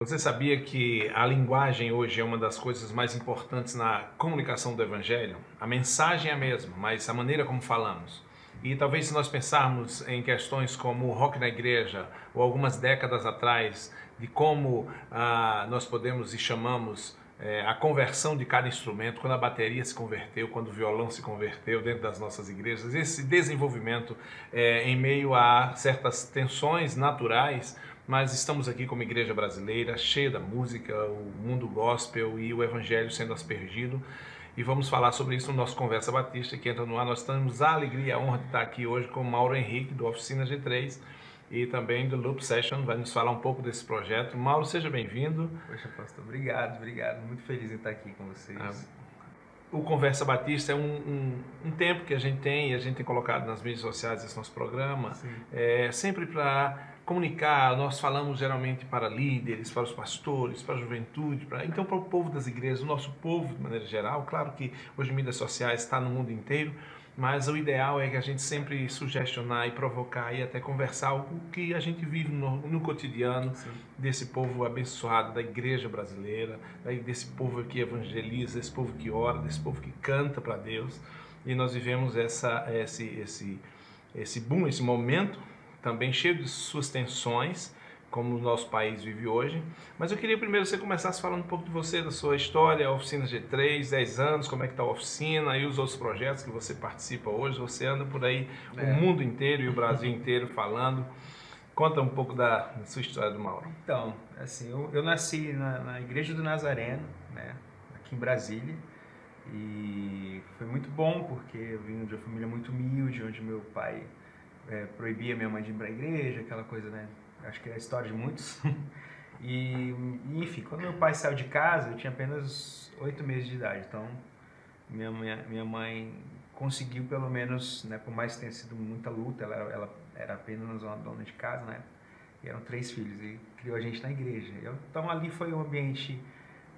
Você sabia que a linguagem hoje é uma das coisas mais importantes na comunicação do Evangelho? A mensagem é a mesma, mas a maneira como falamos. E talvez se nós pensarmos em questões como o rock na igreja, ou algumas décadas atrás, de como nós podemos e chamamos a conversão de cada instrumento, quando a bateria se converteu, quando o violão se converteu dentro das nossas igrejas, esse desenvolvimento em meio a certas tensões naturais, mas estamos aqui como igreja brasileira, cheia da música, o mundo gospel e o evangelho sendo aspergido. E vamos falar sobre isso no nosso Conversa Batista, que entra no ar. Nós temos a alegria e a honra de estar aqui hoje com o Mauro Henrique, do Oficina G3, e também do Loop Session, vai nos falar um pouco desse projeto. Mauro, seja bem-vindo. Poxa, pastor, obrigado. Muito feliz em estar aqui com vocês. O Conversa Batista é um tempo que a gente tem colocado nas mídias sociais esse nosso programa, sempre para comunicar. Nós falamos geralmente para líderes, para os pastores, para a juventude, então para o povo das igrejas, o nosso povo de maneira geral. Claro que hoje mídias sociais está no mundo inteiro, mas o ideal é que a gente sempre sugestionar e provocar e até conversar o que a gente vive no cotidiano. Sim. Desse povo abençoado, da igreja brasileira, desse povo que evangeliza, desse povo que ora, desse povo que canta para Deus. E nós vivemos esse boom, esse momento também cheio de suas tensões, como o nosso país vive hoje. Mas eu queria primeiro que você começasse falando um pouco de você, da sua história, a Oficina G3, 10 anos, como é que está a oficina e os outros projetos que você participa hoje. Você anda por aí o mundo inteiro e o Brasil inteiro falando. Conta um pouco da sua história do Mauro. Então, assim, eu nasci na Igreja do Nazareno, né, aqui em Brasília, e foi muito bom porque eu vim de uma família muito humilde, onde meu pai proibia minha mãe de ir para a igreja, aquela coisa, né? Acho que é a história de muitos. E enfim, quando meu pai saiu de casa, eu tinha apenas 8 meses de idade. Então, minha mãe conseguiu pelo menos, né, por mais que tenha sido muita luta, ela era apenas uma dona de casa, né? E eram 3 filhos e criou a gente na igreja. Então, ali foi um ambiente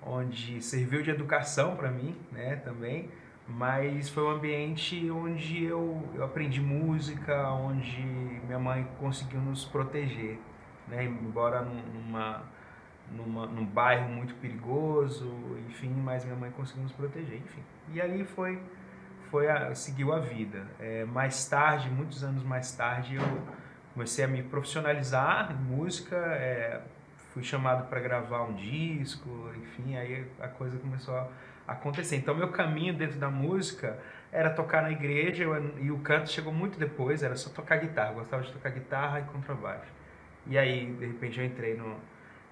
onde serviu de educação para mim, né, também. Mas foi um ambiente onde eu aprendi música, onde minha mãe conseguiu nos proteger, né? Embora num bairro muito perigoso, enfim, mas minha mãe conseguiu nos proteger, enfim. E ali seguiu a vida. Mais tarde, muitos anos mais tarde, eu comecei a me profissionalizar em música, fui chamado para gravar um disco, enfim, aí a coisa começou a acontecer. Então, meu caminho dentro da música era tocar na igreja e o canto chegou muito depois, era só tocar guitarra. Eu gostava de tocar guitarra e contrabaixo. E aí, de repente, eu entrei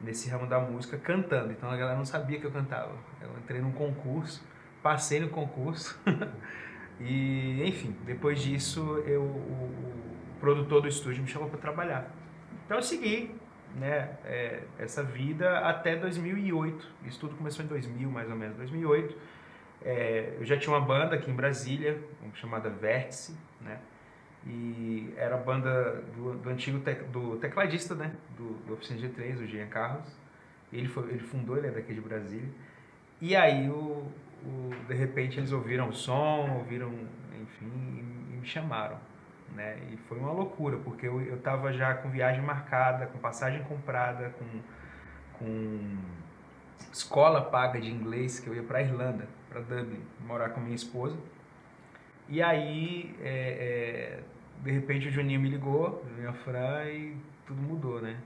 nesse ramo da música cantando. Então, a galera não sabia que eu cantava. Eu entrei num concurso, passei no concurso e, enfim, depois disso, o produtor do estúdio me chamou para trabalhar. Então, eu segui, né, essa vida até 2008. Isso tudo começou em 2000, mais ou menos, 2008. Eu já tinha uma banda aqui em Brasília, chamada Vértice, né, e era a banda do antigo do tecladista, né, do Oficina G3, o Jean Carlos. Ele fundou, ele é daqui de Brasília. E aí, de repente, eles ouviram o som, enfim, e me chamaram. Né? E foi uma loucura, porque eu estava já com viagem marcada, com passagem comprada, com escola paga de inglês, que eu ia para a Irlanda, para Dublin, morar com minha esposa. E aí, de repente, o Juninho me ligou, a Fran, e tudo mudou, né?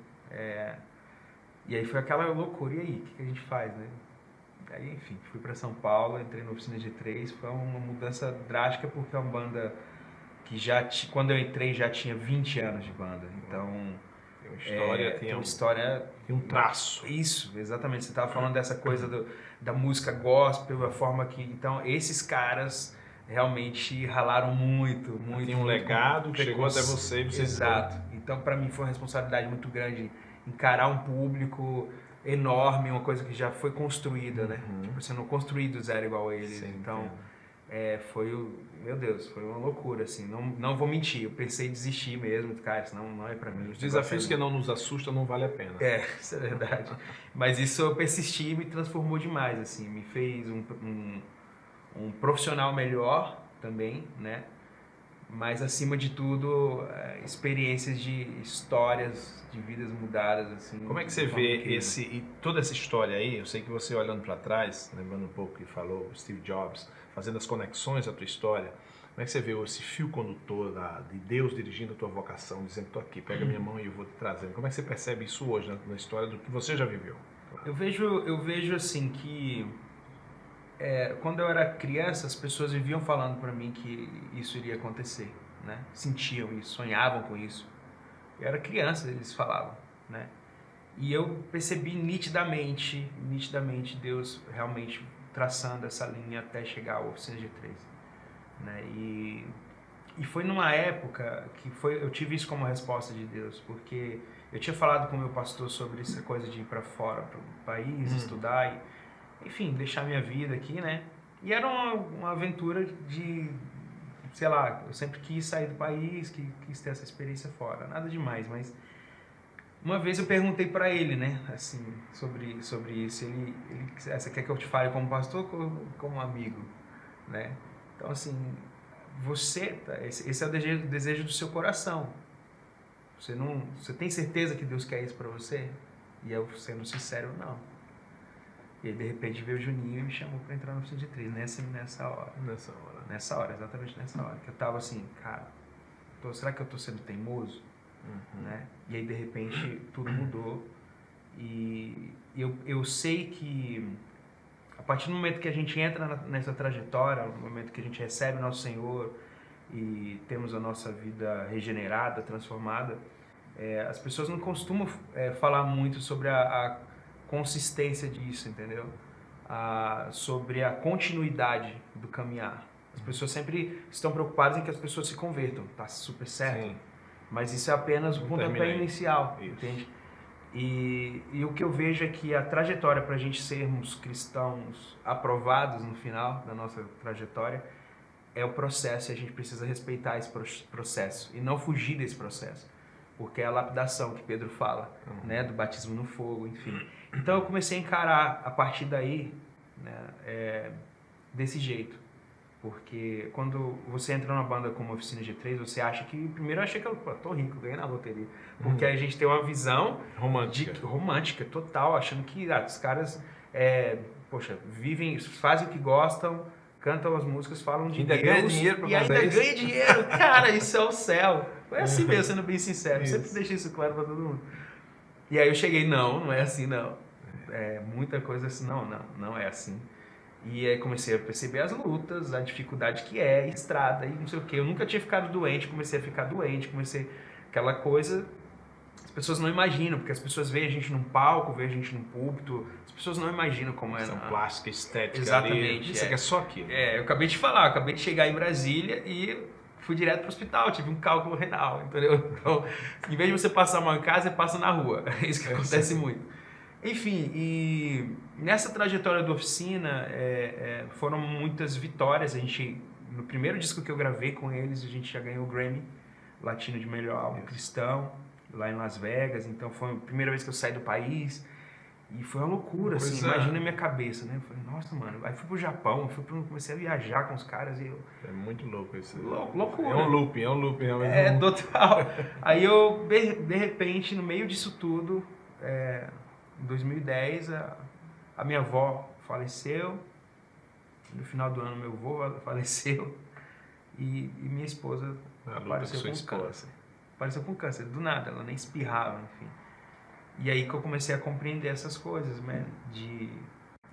E aí foi aquela loucura, e aí, o que a gente faz, né? Aí, enfim, fui para São Paulo, entrei na Oficina G3, foi uma mudança drástica, porque é uma banda que quando eu entrei já tinha 20 anos de banda, então tem uma história, tem um traço. Isso, exatamente. Você estava falando dessa coisa da música gospel, a forma que, então, esses caras realmente ralaram muito. Tem um legado que chegou até você e você. Exato. Então, para mim foi uma responsabilidade muito grande encarar um público enorme, uma coisa que já foi construída, né? Tipo, você não construir do zero igual a eles. Sim, então, meu Deus, foi uma loucura, assim, não vou mentir, eu pensei em desistir mesmo, cara, isso não é pra mim. Os desafios que não nos assustam não vale a pena. Isso é verdade. Mas isso eu persisti e me transformou demais, assim, me fez um profissional melhor também, né? mas acima de tudo, experiências de histórias de vidas mudadas, assim. Como é que você vê toda essa história aí? Eu sei que você olhando para trás, lembrando um pouco que falou Steve Jobs, fazendo as conexões à tua história, como é que você vê esse fio condutor de Deus dirigindo a tua vocação, dizendo, tô aqui, pega minha mão e eu vou te trazendo. Como é que você percebe isso hoje na história do que você já viveu? Eu vejo assim que quando eu era criança, as pessoas viviam falando para mim que isso iria acontecer, né? Sentiam isso, sonhavam com isso. Eu era criança, eles falavam, né? E eu percebi nitidamente Deus realmente traçando essa linha até chegar ao Oficina G3, né? E foi numa época que eu tive isso como resposta de Deus, porque eu tinha falado com o meu pastor sobre essa coisa de ir para fora, para o país, estudar e enfim, deixar minha vida aqui, né? E era uma aventura sei lá, eu sempre quis sair do país, quis ter essa experiência fora. Nada demais, mas uma vez eu perguntei para ele, né, assim, sobre isso. Você quer que eu te fale como pastor ou como amigo, né? Então, assim, esse é o desejo do seu coração. Você tem certeza que Deus quer isso para você? E eu, sendo sincero, não. E aí, de repente, veio o Juninho e me chamou para entrar no Oficina de 3, nessa hora. Nessa hora, exatamente nessa hora. Que eu tava assim, cara, será que eu tô sendo teimoso? Né? E aí, de repente, tudo mudou. E eu sei que, a partir do momento que a gente entra nessa trajetória, no momento que a gente recebe o nosso Senhor e temos a nossa vida regenerada, transformada, as pessoas não costumam falar muito sobre a consistência disso, entendeu? Sobre a continuidade do caminhar. As pessoas sempre estão preocupadas em que as pessoas se convertam, tá super certo. Sim. Mas isso é apenas o pontapé inicial, entende? E o que eu vejo é que a trajetória para a gente sermos cristãos aprovados no final da nossa trajetória é o processo, e a gente precisa respeitar esse processo e não fugir desse processo, porque é a lapidação que Pedro fala, né, do batismo no fogo, enfim. Então eu comecei a encarar a partir daí, né, desse jeito, porque quando você entra numa banda como Oficina G3, você acha que, primeiro eu achei que eu tô rico, ganhei na loteria, porque a gente tem uma visão romântica total, achando que os caras, poxa, vivem, fazem o que gostam, cantam as músicas, falam de Deus, ganha dinheiro pra e ainda ganha dinheiro, cara, isso é o céu. Foi assim mesmo, sendo bem sincero, sempre deixei isso claro pra todo mundo. E aí eu cheguei, não é assim não, muita coisa assim, não é assim. E aí comecei a perceber as lutas, a dificuldade que é, estrada e não sei o que. Eu nunca tinha ficado doente, comecei a ficar doente, aquela coisa. As pessoas não imaginam, porque as pessoas veem a gente num palco, veem a gente num púlpito, as pessoas não imaginam como é. São plástica, estética. Exatamente. Isso aqui é só aquilo. Eu acabei de falar, acabei de chegar em Brasília e fui direto para o hospital, tive um cálculo renal, entendeu? Então, em vez de você passar mal em casa, você passa na rua. É isso que acontece muito. Enfim, e nessa trajetória da oficina foram muitas vitórias. No primeiro disco que eu gravei com eles, a gente já ganhou o Grammy Latino de melhor álbum cristão, lá em Las Vegas. Então foi a primeira vez que eu saí do país e foi uma loucura, assim, imagina a minha cabeça, né? Eu falei, nossa, mano, aí fui pro Japão, comecei a viajar com os caras e eu... É muito louco isso. Loucura. É um looping. Total. Aí eu, de repente, no meio disso tudo... Em 2010, a minha avó faleceu, no final do ano meu avô faleceu e minha esposa apareceu com câncer. Apareceu com câncer, do nada, ela nem espirrava, enfim. E aí que eu comecei a compreender essas coisas, né, de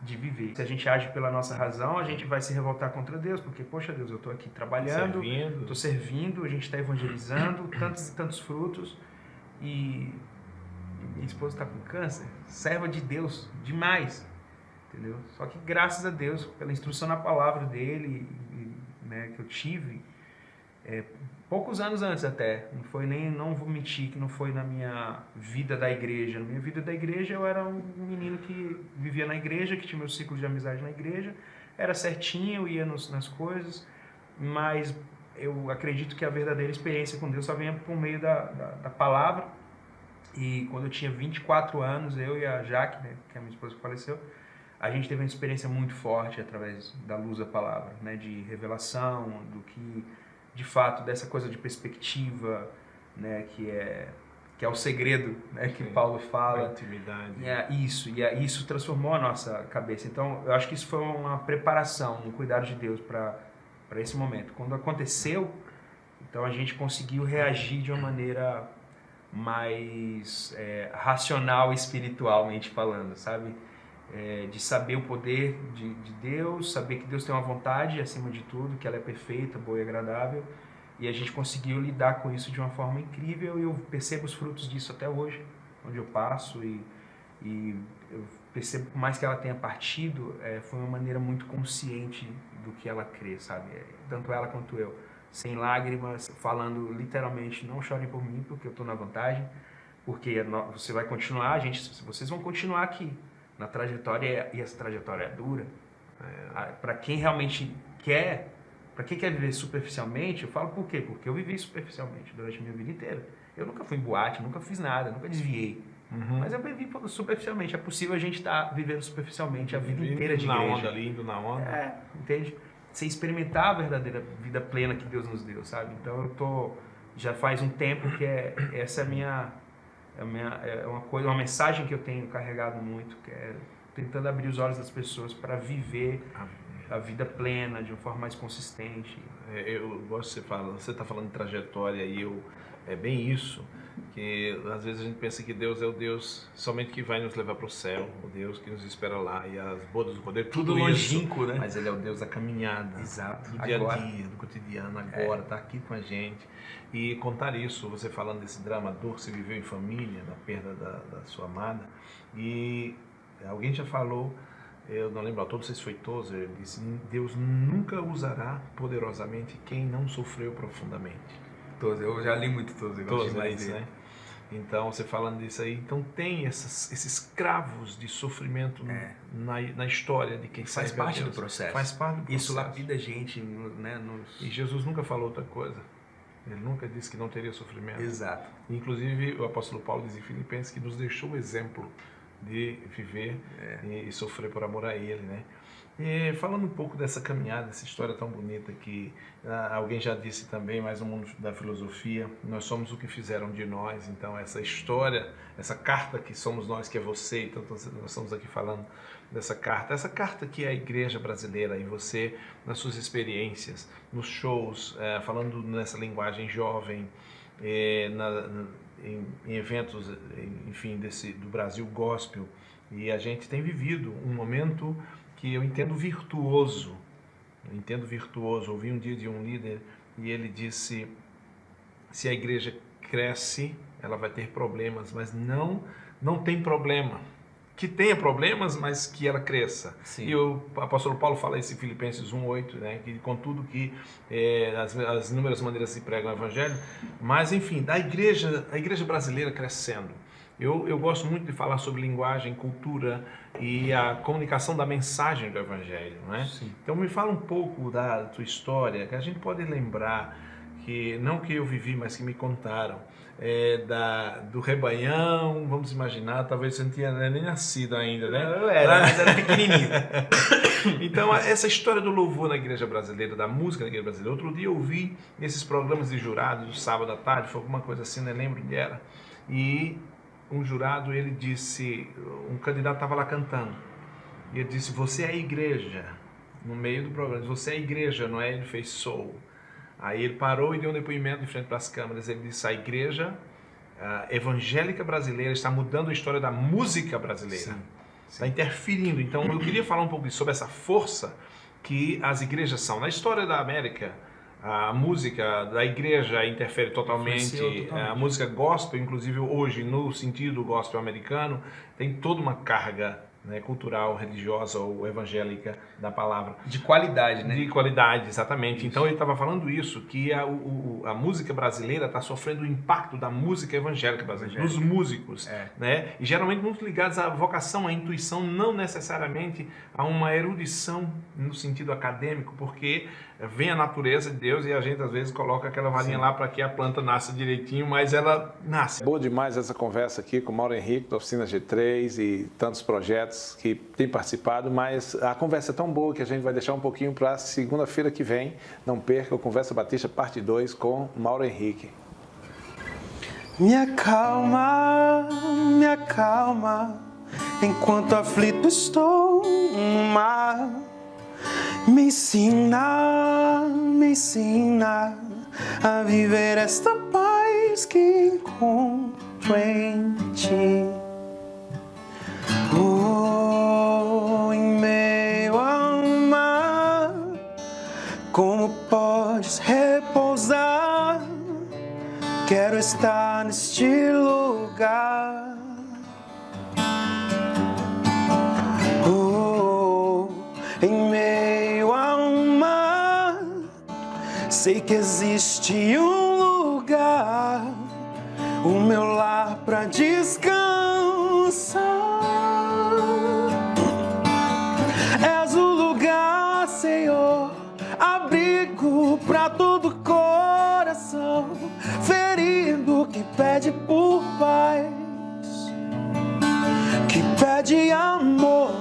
viver. Se a gente age pela nossa razão, a gente vai se revoltar contra Deus, porque, poxa Deus, eu estou aqui trabalhando, estou servindo, a gente está evangelizando, tantos e tantos frutos, e minha esposa está com câncer, serva de Deus demais, entendeu? Só que graças a Deus, pela instrução na palavra dele, né, que eu tive, poucos anos antes até, não vou mentir que não foi na minha vida da igreja. Na minha vida da igreja eu era um menino que vivia na igreja, que tinha meu ciclo de amizade na igreja, era certinho, eu ia nas coisas, mas eu acredito que a verdadeira experiência com Deus só vem por meio da palavra. E quando eu tinha 24 anos, eu e a Jaque, né, que é a minha esposa que faleceu, a gente teve uma experiência muito forte através da luz da palavra, né, de revelação, de fato, dessa coisa de perspectiva, né, que é o segredo, né, que Paulo fala. A intimidade. E isso transformou a nossa cabeça. Então, eu acho que isso foi uma preparação, um cuidado de Deus para esse momento. Quando aconteceu, então a gente conseguiu reagir de uma maneira mais racional, espiritualmente falando, sabe? De saber o poder de Deus, saber que Deus tem uma vontade acima de tudo, que ela é perfeita, boa e agradável. E a gente conseguiu lidar com isso de uma forma incrível e eu percebo os frutos disso até hoje, onde eu passo e eu percebo que por mais que ela tenha partido, foi uma maneira muito consciente do que ela crê, sabe? Tanto ela quanto eu. Sem lágrimas, falando literalmente, não chorem por mim porque eu estou na vantagem, porque você vai continuar, vocês vão continuar aqui na trajetória e essa trajetória é dura. Para quem realmente quer... Para quem quer viver superficialmente, eu falo por quê? Porque eu vivi superficialmente durante a minha vida inteira. Eu nunca fui em boate, nunca fiz nada, nunca desviei. Mas eu vivi superficialmente. É possível a gente estar vivendo superficialmente a vida inteira de igreja. Na onda, lindo na onda. Entende? Sem experimentar a verdadeira vida plena que Deus nos deu, sabe? Então já faz um tempo que essa é uma mensagem que eu tenho carregado muito, que é tentando abrir os olhos das pessoas para viver a vida plena, de uma forma mais consistente. Eu gosto que você está falando de trajetória e é bem isso, que às vezes a gente pensa que Deus é o Deus somente que vai nos levar para o céu, o Deus que nos espera lá e as bodas do poder, tudo longínquo, né? Mas Ele é o Deus da caminhada, exato, do dia a dia, do cotidiano, agora, está aqui com a gente. E contar isso, você falando desse drama, dor que você viveu em família, da perda da sua amada, e alguém já falou, eu não lembro, não sei se foi Tozer, ele disse, Deus nunca usará poderosamente quem não sofreu profundamente. Tozer, eu já li muito Tozer, né? Então, você falando disso aí, então tem esses cravos de sofrimento na história de quem faz parte do processo. Faz parte do processo. Isso lapida a gente, né? E Jesus nunca falou outra coisa. Ele nunca disse que não teria sofrimento. Exato. Inclusive, o apóstolo Paulo diz em Filipenses que nos deixou o exemplo de viver e sofrer por amor a Ele, né? E falando um pouco dessa caminhada, dessa história tão bonita que alguém já disse também, mais no mundo da filosofia, nós somos o que fizeram de nós. Então essa história, essa carta que somos nós, que é você, então nós estamos aqui falando dessa carta, essa carta que é a igreja brasileira e você nas suas experiências, nos shows, falando nessa linguagem jovem, em eventos, enfim, do Brasil Gospel, e a gente tem vivido um momento que eu entendo virtuoso. Ouvi um dia de um líder e ele disse, se a igreja cresce, ela vai ter problemas, mas não tem problema. Que tenha problemas, mas que ela cresça. Sim. E o apóstolo Paulo fala isso em Filipenses 1:8, né? Que contudo que as inúmeras maneiras se pregam o evangelho, mas enfim, a igreja brasileira crescendo. Eu gosto muito de falar sobre linguagem, cultura e a comunicação da mensagem do evangelho, né? Sim. Então me fala um pouco da tua história, que a gente pode lembrar que não que eu vivi, mas que me contaram. Do Rebanhão, vamos imaginar, talvez você não tinha nem nascido ainda, né? Mas era pequenininho. Então, essa história do louvor na igreja brasileira, da música na igreja brasileira, outro dia eu ouvi nesses programas de jurados, do sábado à tarde, foi alguma coisa assim, não lembro onde era, e um jurado, ele disse, um candidato estava lá cantando, e ele disse, você é a igreja, no meio do programa, você é a igreja, não é? Ele fez sou. Aí ele parou e deu um depoimento de frente para as câmeras. Ele disse, a igreja evangélica brasileira está mudando a história da música brasileira. Está interferindo. Então eu queria falar um pouco sobre essa força que as igrejas são. Na história da América, a música da igreja interfere totalmente. A música gospel, inclusive hoje, no sentido gospel americano, tem toda uma carga, né, cultural, religiosa ou evangélica da palavra. De qualidade, né? De qualidade, exatamente. Isso. Então ele estava falando isso, que a música brasileira está sofrendo o impacto da música evangélica brasileira, dos músicos, né? E geralmente muito ligados à vocação, à intuição, não necessariamente a uma erudição no sentido acadêmico, porque vem a natureza de Deus e a gente às vezes coloca aquela varinha lá para que a planta nasça direitinho, mas ela nasce. Boa demais essa conversa aqui com o Mauro Henrique, da Oficina G3 e tantos projetos. colegas que têm participado, mas a conversa é tão boa que a gente vai deixar um pouquinho para segunda-feira que vem. Não perca o Conversa Batista parte 2 com Mauro Henrique. Me acalma, enquanto aflito estou no mar. Me ensina a viver esta paz que encontro em ti. Oh, em meio ao mar, como podes repousar? Quero estar neste lugar. Oh, em meio ao mar, sei que existe um lugar, o meu lar pra descansar. És o lugar, Senhor, abrigo pra todo coração ferido que pede por paz, que pede amor.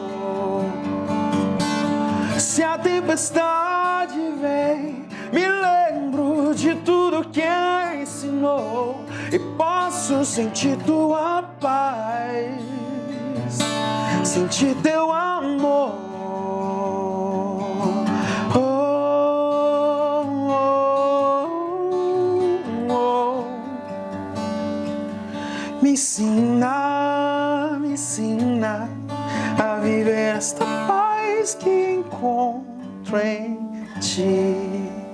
Se a tempestade vem, me lembro de tudo que ensinou e posso sentir tua paz, sentir teu amor. Me ensina a viver esta paz que encontro em ti.